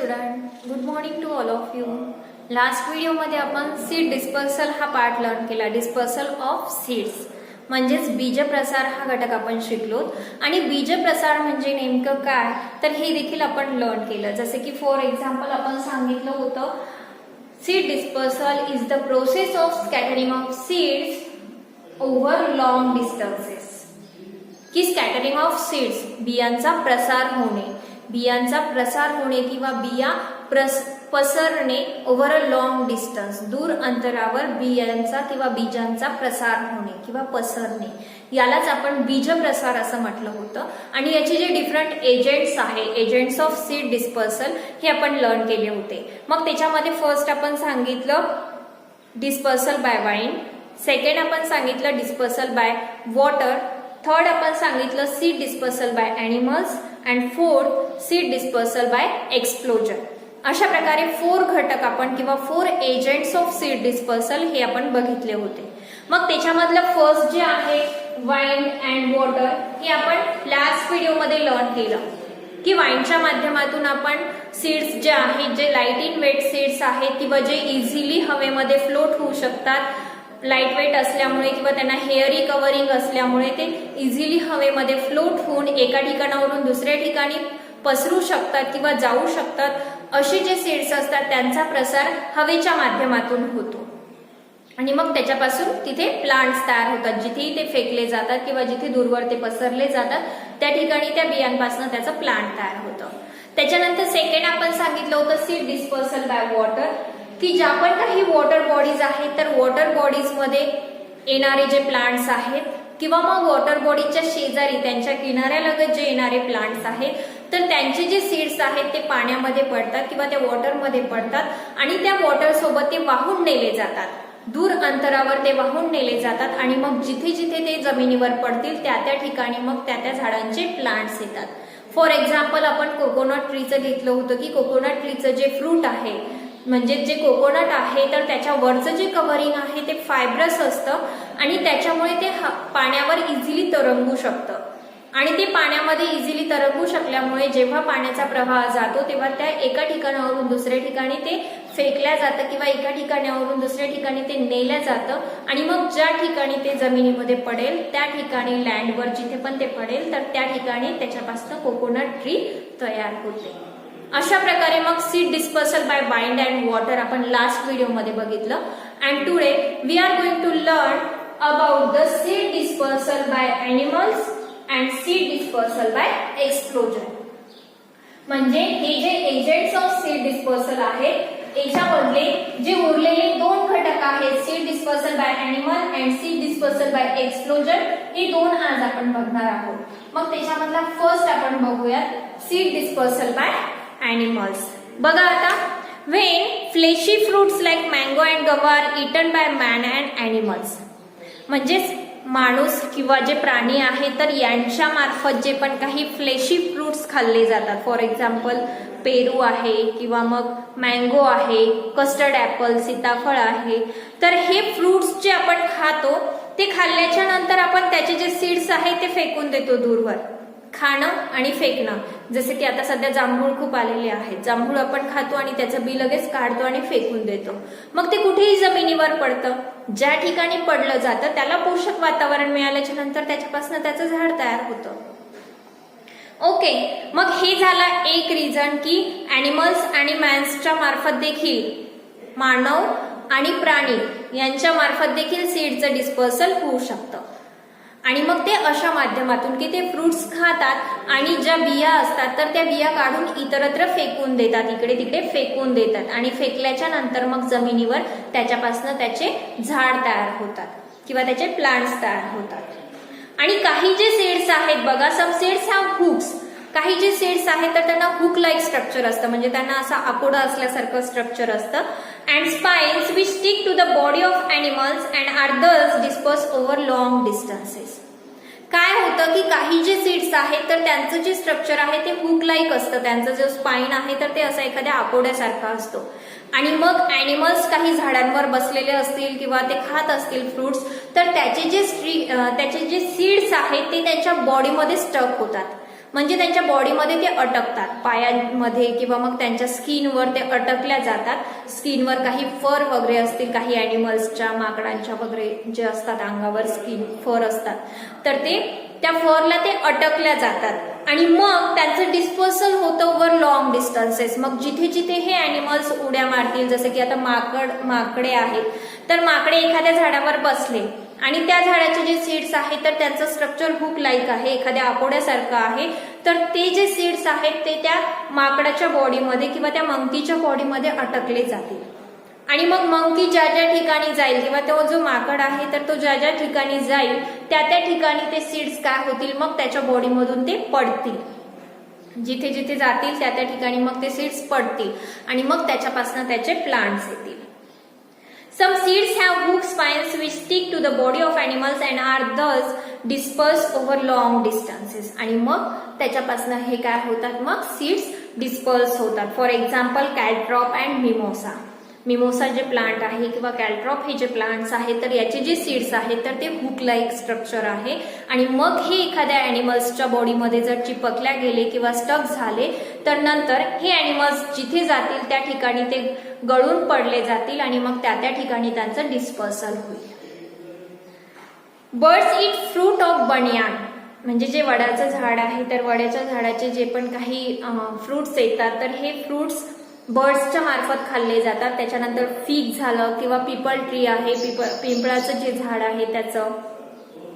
Student, good morning to all of you. Last व्हिडिओमध्ये आपण seed dispersal हा part learn केला. डिस्पर्सल ऑफ सीड्स म्हणजेच बीजप्रसार हा घटक आपण शिकलो. आणि बीजप्रसार म्हणजे नेमकं काय तर हे देखील आपण लर्न केलं. जसे की फॉर एक्झाम्पल आपण सांगितलं होतं seed dispersal is the process of scattering of seeds over long distances. की स्कॅटरिंग ऑफ सीड्स बियांचा प्रसार होणे किंवा बिया पसरणे ओव्हर अ लॉंग डिस्टन्स, दूर अंतरावर बियांचा किंवा बीजांचा प्रसार होणे किंवा पसरणे, यालाच आपण बीजप्रसार असं म्हटलं होतं. आणि याचे जे डिफरंट एजंट्स आहे, एजंट्स ऑफ सीड डिस्पर्सल, हे आपण लर्न केले होते. मग त्याच्यामध्ये फर्स्ट आपण सांगितलं डिस्पर्सल बाय वाइंड, सेकंड आपण सांगितलं डिस्पर्सल बाय वॉटर, थर्ड आपण सांगितलं seed dispersal by animals and fourth seed dispersal by explosion. अशा प्रकारे 4 घटक आपण किंवा 4 एजंट्स ऑफ सीड डिस्पर्सल हे आपण बघितले होते. मग त्याच्यामधलं फर्स्ट जे आहे वाइंड अँड वॉटर हे आपण लास्ट व्हिडिओमध्ये लर्न केलं की वाइंडच्या माध्यमातून आपण सीड्स जे आहेत, जे लाईट इन वेट सीड्स आहेत किंवा जे इझिली हवेमध्ये फ्लोट होऊ शकतात, लाईट वेट असल्यामुळे किंवा त्यांना हेअरी कव्हरिंग असल्यामुळे ते इझिली हवेमध्ये फ्लोट होऊन एका ठिकाणावरून दुसऱ्या ठिकाणी पसरू शकतात किंवा जाऊ शकतात. असे जे सीड्स असतात त्यांचा प्रसार हवेच्या माध्यमातून होतो आणि मग त्याच्यापासून तिथे प्लांट्स तयार होतात. जिथेही ते फेकले जातात किंवा जिथे दूरवर ते पसरले जातात त्या ठिकाणी त्या बियांपासून त्याचं प्लांट तयार होतं. त्याच्यानंतर सेकंड आपण सांगितलं होतं सीड डिस्पर्सल बाय वॉटर, की ज्या पण काही वॉटर बॉडीज आहेत तर वॉटर बॉडीज मध्ये येणारे जे प्लांट्स आहेत किंवा मग वॉटर बॉडीच्या शेजारी त्यांच्या किनाऱ्यालगत जे येणारे प्लांट्स आहेत तर त्यांचे जे सीड्स आहेत ते पाण्यामध्ये पडतात किंवा त्या वॉटरमध्ये पडतात आणि त्या वॉटर सोबत ते वाहून नेले जातात, दूर अंतरावर ते वाहून नेले जातात आणि मग जिथे जिथे ते जमिनीवर पडतील त्या त्या ठिकाणी मग त्या त्या झाडांचे प्लांट्स येतात. फॉर एक्झाम्पल आपण कोकोनट ट्रीचं घेतलं होतं की कोकोनट ट्रीचं जे फ्रूट आहे म्हणजे जे कोकोनट आहे तर त्याच्या वरचं जे कव्हरिंग आहे ते फायब्रस असतं आणि त्याच्यामुळे ते पाण्यावर इझिली तरंगू शकतं आणि ते पाण्यामध्ये इझिली तरंगू शकल्यामुळे जेव्हा पाण्याचा प्रवाह जातो तेव्हा त्या एका ठिकाणावरून दुसऱ्या ठिकाणी ते फेकल्या जातं किंवा एका ठिकाणावरून दुसऱ्या ठिकाणी ते नेलं जातं आणि मग ज्या ठिकाणी ते जमिनीमध्ये पडेल त्या ठिकाणी लँडवर जिथे पण ते पडेल तर त्या ठिकाणी त्याच्यापासून कोकोनट ट्री तयार होते. अशा प्रकारे मग seed dispersal by wind and water आपण लास्ट व्हिडिओमध्ये बघितलं. And today we are going to learn about the seed dispersal by animals and seed dispersal by explosion. म्हणजे हे जे एजंट्स ऑफ सीड डिस्पर्सल आहेत याच्यामधले जे उरलेले 2 घटक आहेत seed dispersal by animal and seed dispersal by explosion, हे 2 आज आपण बघणार आहोत. मग त्याच्यामधला फर्स्ट आपण बघूयात सीड डिस्पर्सल बाय animals. बघा आता, when fleshy fruits like mango and guava are eaten by man and animals, म्हणजेच माणूस किंवा जे प्राणी आहेत तर यांच्या मार्फत जे पण काही फ्लेशी फ्रुट्स खाल्ले जातात, फॉर एक्झाम्पल पेरू आहे किंवा मग मँगो आहे, कस्टर्ड ऍपल, सीताफळ आहे, तर हे फ्रुट्स जे आपण खातो ते खाल्ल्याच्या नंतर आपण त्याचे जे सीड्स आहेत ते फेकून देतो दूरवर. खाणं आणि फेकणं, जसे की आता सध्या जांभूळ खूप आलेले आहेत, जांभूळ आपण खातो आणि त्याचं बी लगेच काढतो आणि फेकून देतो. मग ते कुठेही जमिनीवर पडतं, ज्या ठिकाणी पडलं जातं त्याला पोषक वातावरण मिळाल्याच्या नंतर त्याच्यापासून त्याचं झाड तयार होतं. ओके, मग हे झाला एक रिझन की ॲनिमल्स आणि मॅन्सच्या मार्फत देखील, मानव आणि प्राणी यांच्या मार्फत देखील सीडचं डिस्पर्सल होऊ शकतं. आणि मग ते अशा माध्यमातून की ते फ्रुट्स खातात आणि ज्या बिया असतात तर त्या बिया काढून इतरत्र फेकून देतात, इकडे तिकडे फेकून देतात आणि फेकल्याच्या नंतर मग जमिनीवर त्याच्यापासून त्याचे झाड तयार होतात किंवा त्याचे प्लांट्स तयार होतात. आणि काही जे सीड्स आहेत बघा, सम सीड्स हॅव हुक्स, काही जे सीड्स आहेत तर त्यांना हुक लाईक स्ट्रक्चर असतं, म्हणजे त्यांना असा आकोडा असल्यासारखं स्ट्रक्चर असतं. And spines which stick to the body of animals and are thus disperse over long distances. काय होतं की काही जे सीड्स आहेत तर त्यांचं जे स्ट्रक्चर आहे ते हुक लाईक असतं, त्यांचं जो स्पाइन आहे तर ते असं एखाद्या आकोड्यासारखा असतो. आणि मग ॲनिमल्स काही झाडांवर बसलेले असतील किंवा ते खात असतील फ्रुट्स तर त्याचे जे सीड्स आहेत ते त्यांच्या बॉडीमध्ये स्टक होतात म्हणजे त्यांच्या बॉडीमध्ये ते अटकतात, पायांमध्ये किंवा मग त्यांच्या स्किनवर ते अटकल्या जातात. स्किनवर काही फर वगैरे असतील, काही अॅनिमल्सच्या, माकडांच्या वगैरे जे असतात अंगावर स्किन फर असतात, तर ते त्या फरला ते अटकल्या जातात आणि मग त्यांचं डिस्पर्सल होतं ओव्हर लॉंग डिस्टन्सेस. मग जिथे जिथे हे अॅनिमल्स उड्या मारतील, जसं की आता माकडे आहेत, तर माकडे एखाद्या झाडावर बसले आणि त्या झाडाचे जे सीड्स आहेत तर त्यांचं स्ट्रक्चर हुक लाईक आहे, एखाद्या आकोड्यासारखं आहे, तर ते जे सीड्स आहेत ते त्या माकडाच्या बॉडीमध्ये किंवा त्या मंकीच्या बॉडीमध्ये अटकले जातील आणि मग मंकी ज्या ज्या ठिकाणी जाईल किंवा तो जो माकड आहे तर तो ज्या ज्या ठिकाणी जाईल त्या त्या ठिकाणी ते सीड्स काय होतील, मग त्याच्या बॉडीमधून ते पडतील. जिथे जिथे जातील त्या त्या ठिकाणी मग ते सीड्स पडतील आणि मग त्याच्यापासून त्याचे प्लांट्स येतील. Some seeds have hook spines which stick to the body of animals and are thus dispersed over long distances. आणि मग त्याच्यापासून हे काय होतात, मग सीड्स डिस्पर्स होतात. For example caltrop and mimosa. Mimosa जे प्लांट आहे किंवा कॅलट्रॉप हे जे प्लांट्स आहेत तर याचे जे सीड्स आहेत तर ते हुक लाईक स्ट्रक्चर आहे आणि मग हे एखाद्या अॅनिमल्सच्या बॉडीमध्ये जर चिपकल्या गेले किंवा स्टक झाले तर नंतर हे अॅनिमल्स जिथे जातील त्या ठिकाणी ते गळून पडले जातील आणि मग त्या त्या ठिकाणी त्यांचं डिस्पर्सल होईल. बर्ड्स ईट फ्रूट ऑफ बनियान. म्हणजे जे वडाचं झाड आहे तर वड्याच्या झाडाचे जे पण काही फ्रुट्स येतात तर हे फ्रुट्स बर्ड्सच्या मार्फत खाल्ले जातात. त्याच्यानंतर फिग झालं किंवा पीपल ट्री आहे, पिंपळाचं जे झाड आहे त्याचं,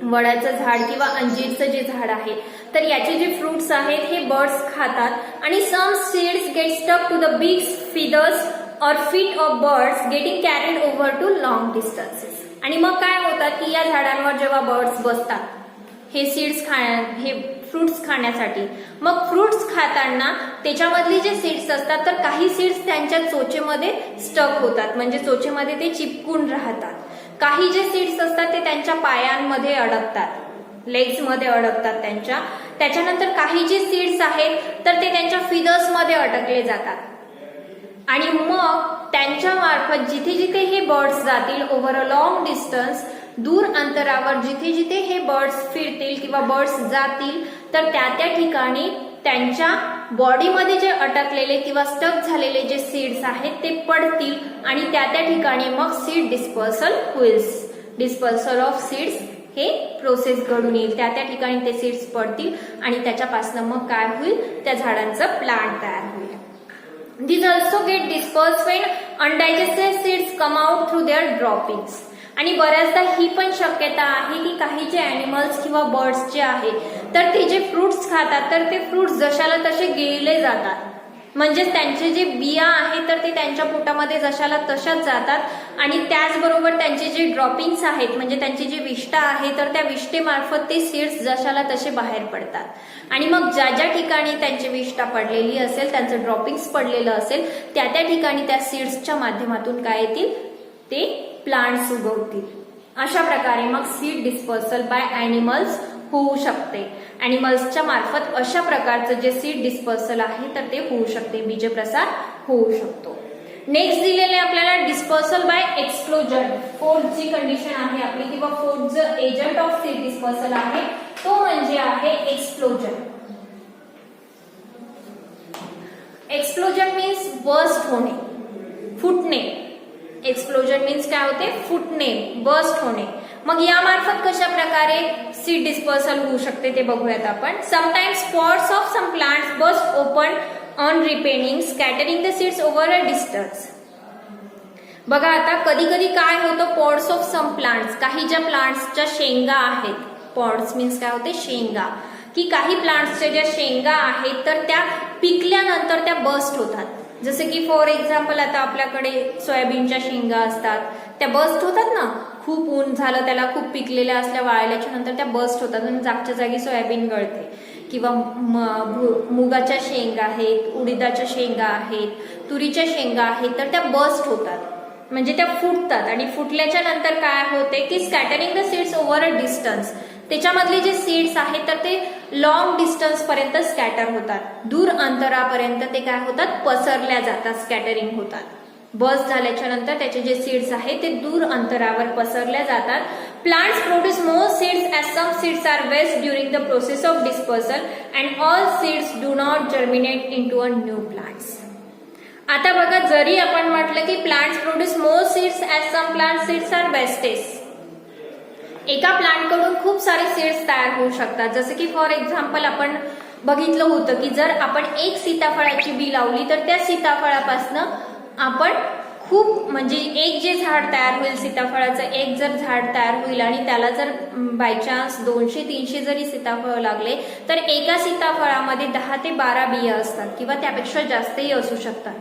वडाचं झाड किंवा अंजीरचं जे झाड आहे तर याचे जे फ्रुट्स आहेत हे बर्ड्स खातात आणि some seeds get stuck to the big feathers or feet of birds getting carried over to long distances. आणि मग काय होतात की या झाडांवर जेव्हा बर्ड्स बसतात हे सीड्स हे फ्रुट्स खाण्यासाठी, मग फ्रुट्स खाताना त्याच्यामधले जे सीड्स असतात तर काही सीड्स त्यांच्या चोचेमध्ये स्टक होतात, म्हणजे चोचेमध्ये ते चिपकून राहतात. काही जे सीड्स असतात ते त्यांच्या पायांमध्ये अडकतात, लेग्समध्ये अडकतात त्यांच्या. त्याच्यानंतर काही जे सीड्स आहेत तर ते त्यांच्या फिदर्समध्ये अटकले जातात आणि मग त्यांच्या मार्फत जिथे जिथे हे बर्ड्स जातील ओव्हर अ लॉंग डिस्टन्स, दूर अंतरावर जिथे जिथे हे बर्ड्स फिरतील किंवा बर्ड्स जातील तर त्या त्या ठिकाणी त्यांच्या बॉडीमध्ये जे अटकलेले किंवा स्टक झालेले जे सीड्स आहेत ते पडतील आणि त्या त्या ठिकाणी मग सीड डिस्पर्सल होईल. डिस्पर्सल ऑफ सीड्स हे प्रोसेस घडून येईल. त्या त्या ठिकाणी ते सीड्स पडतील आणि त्याच्यापासून मग काय होईल, त्या झाडांचं प्लांट तयार होईल. These also get dispersed when undigested seeds come out through their droppings. आणि बऱ्याचदा ही पण शक्यता आहे की काही जे अॅनिमल्स किंवा बर्ड्स जे आहेत तर ते जे फ्रुट्स खातात तर ते फ्रुट्स जशाला तसे गिळले जातात, म्हणजेच त्यांचे जे बिया आहेत तर ते त्यांच्या पोटामध्ये जशाला तशाच जातात आणि त्याचबरोबर त्यांचे जे ड्रॉपिंग्स आहेत म्हणजे त्यांची जी विष्ठा आहे तर त्या विष्ठेमार्फत ते सीड्स जशाला तसे बाहेर पडतात आणि मग ज्या ज्या ठिकाणी त्यांची विष्ठा पडलेली असेल, त्यांचं ड्रॉपिंग्स पडलेलं असेल त्या त्या ठिकाणी त्या सीड्सच्या माध्यमातून काय येतील, ते प्लांट्स उगवतील. अशा प्रकारे मग सीड डिस्पर्सल बाय अॅनिमल्स होऊ शकते. अॅनिमल्सच्या मार्फत अशा प्रकारचं जे सीड डिस्पर्सल आहे तर ते होऊ शकते, बीजप्रसार होऊ शकतो. नेक्स्ट दिलेले आपल्याला dispersal by explosion. Fourth G condition आहे आपली किंवा फोर्थ जो एजंट ऑफ सीड डिस्पर्सल आहे तो म्हणजे आहे एक्सप्लोजन. एक्सप्लोजन मीन्स बर्स्ट होणे, फुटणे. एक्सप्लोजन मीन्स काय होते, फुटणे, बर्स्ट होणे. मग यामार्फत कशा प्रकारे सीड डिस्पर्सल होऊ शकते ते बघूयात आपण. Sometimes spots of some plants burst open on ripening scattering the seeds over a distance. बघा आता कधी कधी काय होतं, पॉड्स ऑफ सम प्लांट्स, काही ज्या प्लांट्सच्या शेंगा आहेत, पॉड्स मीन्स काय होते, शेंगा, की काही प्लांट्सच्या ज्या शेंगा आहेत तर त्या पिकल्यानंतर त्या बर्स्ट होतात. जसे की फॉर एक्झाम्पल आता आपल्याकडे सोयाबीनच्या शेंगा असतात त्या बर्स्ट होतात ना, खूप ऊन झालं त्याला, खूप पिकलेल्या असल्या वाळल्याच्या नंतर त्या बर्स्ट होतात आणि जागच्या जागी सोयाबीन गळते. किंवा मुगाच्या शेंगा आहेत, उडीदाच्या शेंगा आहेत, तुरीच्या शेंगा आहेत तर त्या बर्स्ट होतात, म्हणजे त्या फुटतात आणि फुटल्याच्या नंतर काय होते की scattering the seeds over a distance. त्याच्यामधले जे सीड्स आहेत तर ते लॉंग डिस्टन्स पर्यंत स्कॅटर होतात, दूर अंतरापर्यंत ते काय होतात, पसरल्या जातात, स्कॅटरिंग होतात. बर्स्ट झाल्याच्या नंतर त्याचे जे सीड्स आहेत ते दूर अंतरावर पसरल्या जातात. Plants produce more seeds as some seeds are waste during the process of dispersal and all seeds do not germinate into a new plants. आता बघा, जरी आपण म्हटलं की plants produce more seeds as some plant seeds are wastage, एका plant कडून खूप सारे सीड्स तयार होऊ शकतात. जसं की फॉर एक्झाम्पल आपण बघितलं होतं की जर आपण एक सीताफळाची बी लावली तर त्या सीताफळापासनं आपण खूप म्हणजे एक जे झाड तयार होईल सीताफळाचं, एक जर झाड तयार होईल आणि त्याला जर बायचान्स 200-300 जरी सीताफळ लागले तर एका सीताफळामध्ये 10 ते 12 बिया असतात किंवा त्यापेक्षा जास्तही असू शकतात.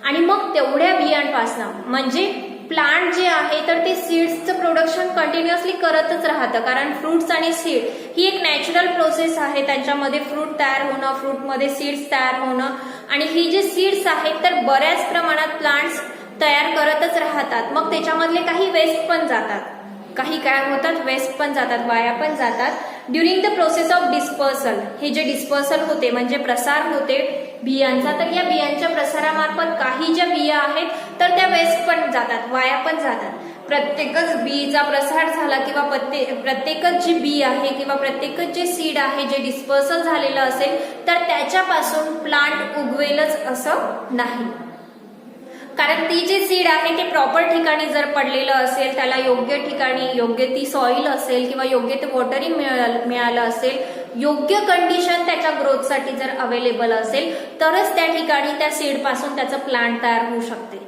आणि मग तेवढ्या बियांपासनं म्हणजे प्लांट जे आहे तर ते सीड्सचं प्रोडक्शन कंटिन्युअसली करतच राहतं, कारण फ्रुट्स आणि सीड ही एक नॅचरल प्रोसेस आहे. त्यांच्यामध्ये फ्रूट तयार होणं, फ्रूटमध्ये सीड्स तयार होणं, आणि ही जे सीड्स आहेत तर बऱ्याच प्रमाणात प्लांट्स तयार करतच राहतात. मग त्याच्यामधले काही वेस्ट पण जातात, काही काय होतात वेस्ट पण जातात, वाया पण जातात. During the process of dispersal, हे जे डिस्पर्सल होते म्हणजे प्रसार होते बियांचा, तर या बियांच्या प्रसारामार्फत काही ज्या बिया आहेत तर त्या वेस्ट पण जातात, वाया पण जातात. प्रत्येकच बीचा प्रसार झाला किंवा प्रत्येकच जी बी आहे किंवा प्रत्येकच जे सीड आहे जे डिस्पर्सल झालेलं असेल तर त्याच्यापासून प्लांट उगवेलच असं नाही, कारण ती जे सीड आहे ते प्रॉपर ठिकाणी जर पडलेलं असेल, त्याला योग्य ठिकाणी योग्य ती सॉइल असेल किंवा योग्य ते वॉटरिंग मिळालं असेल, योग्य कंडिशन त्याच्या ग्रोथसाठी जर अवेलेबल असेल तरच त्या ठिकाणी त्या सीड पासून त्याचं प्लांट तयार होऊ शकते.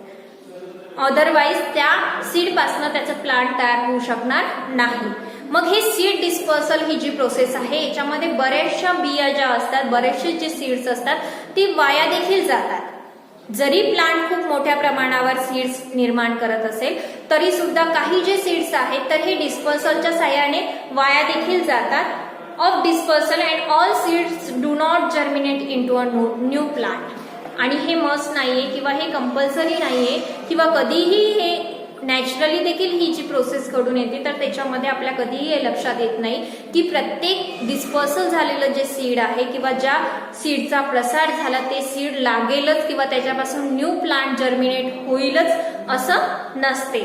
अदरवाईज त्या सीड पासून त्याचं प्लांट तयार होऊ शकणार नाही. मग हे सीड डिस्पर्सल ही जी प्रोसेस आहे याच्यामध्ये बऱ्याचशा बिया ज्या असतात, बरेचसे जे सीड्स असतात ती वाया देखील जातात. जरी प्लांट खूप मोठ्या प्रमाणावर सीड्स निर्माण करत असेल तरी सुद्धा काही जे सीड्स आहेत तर हे डिस्पर्सलच्या साह्याने वाया देखील जातात. Of dispersal and all seeds do not germinate into a new plant. आणि हे मस्ट नाहीये किंवा हे कंपल्सरी नाहीये किंवा कधीही हे नॅचरली देखील ही जी प्रोसेस घडून येते तर त्याच्यामध्ये आपल्या कधीही हे लक्षात येत नाही की प्रत्येक डिस्पर्सल झालेलं जे सीड आहे किंवा ज्या सीडचा प्रसार झाला ते सीड लागेलच किंवा त्याच्यापासून न्यू प्लांट जर्मिनेट होईलच असं नसते.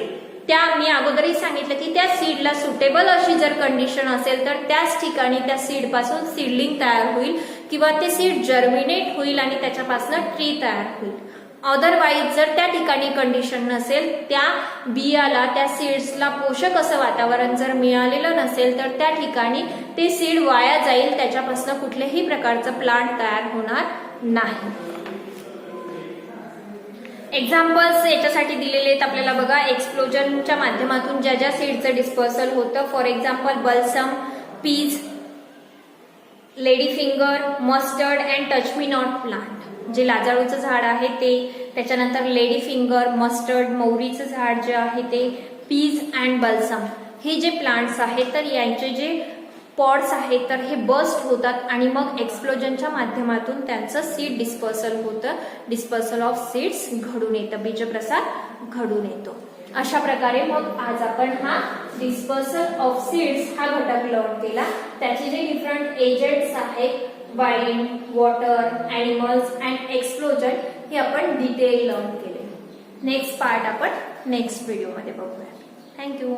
त्या मी अगोदरही सांगितलं की त्या सीडला सुटेबल अशी जर कंडिशन असेल तर त्याच ठिकाणी त्या सीड पासून सीडलिंग तयार होईल किंवा ते सीड जर्मिनेट होईल आणि त्याच्यापासून ट्री तयार होईल. अदरवाईज जर त्या ठिकाणी कंडिशन नसेल, त्या बियाला त्या सीड्सला पोषक असं वातावरण जर मिळालेलं नसेल तर त्या ठिकाणी ते सीड वाया जाईल, त्याच्यापासून कुठल्याही प्रकारचं प्लांट तयार होणार नाही. एक्झाम्पल्स याच्यासाठी दिलेले आहेत आपल्याला बघा. एक्सप्लोजनच्या माध्यमातून ज्या ज्या सीडचं डिस्पर्सल होतं, for example balsam, peas, lady finger, mustard and touch me not plant, जे लाजाळूचं झाड आहे ते, त्याच्यानंतर लेडी फिंगर, मस्टर्ड, मोहरीचं झाड जे आहे ते, पीज अँड बल्सम, हे जे प्लांट्स आहेत तर यांचे जे पॉड्स आहेत तर हे बस्ट होतात आणि मग एक्सप्लोजनच्या माध्यमातून त्यांचं सीड डिस्पर्सल होतं. डिस्पर्सल ऑफ सीड्स घडून येतं, बीजप्रसार घडून येतो. अशा प्रकारे मग आज आपण हा डिस्पर्सल ऑफ सीड्स हा घटक लर्न केला. त्याचे जे डिफरंट एजंट्स आहेत, wine, water, animals and explosion, हे आपण डिटेल लर्न केले. नेक्स्ट पार्ट आपण नेक्स्ट व्हिडिओमध्ये बघूया. थँक्यू.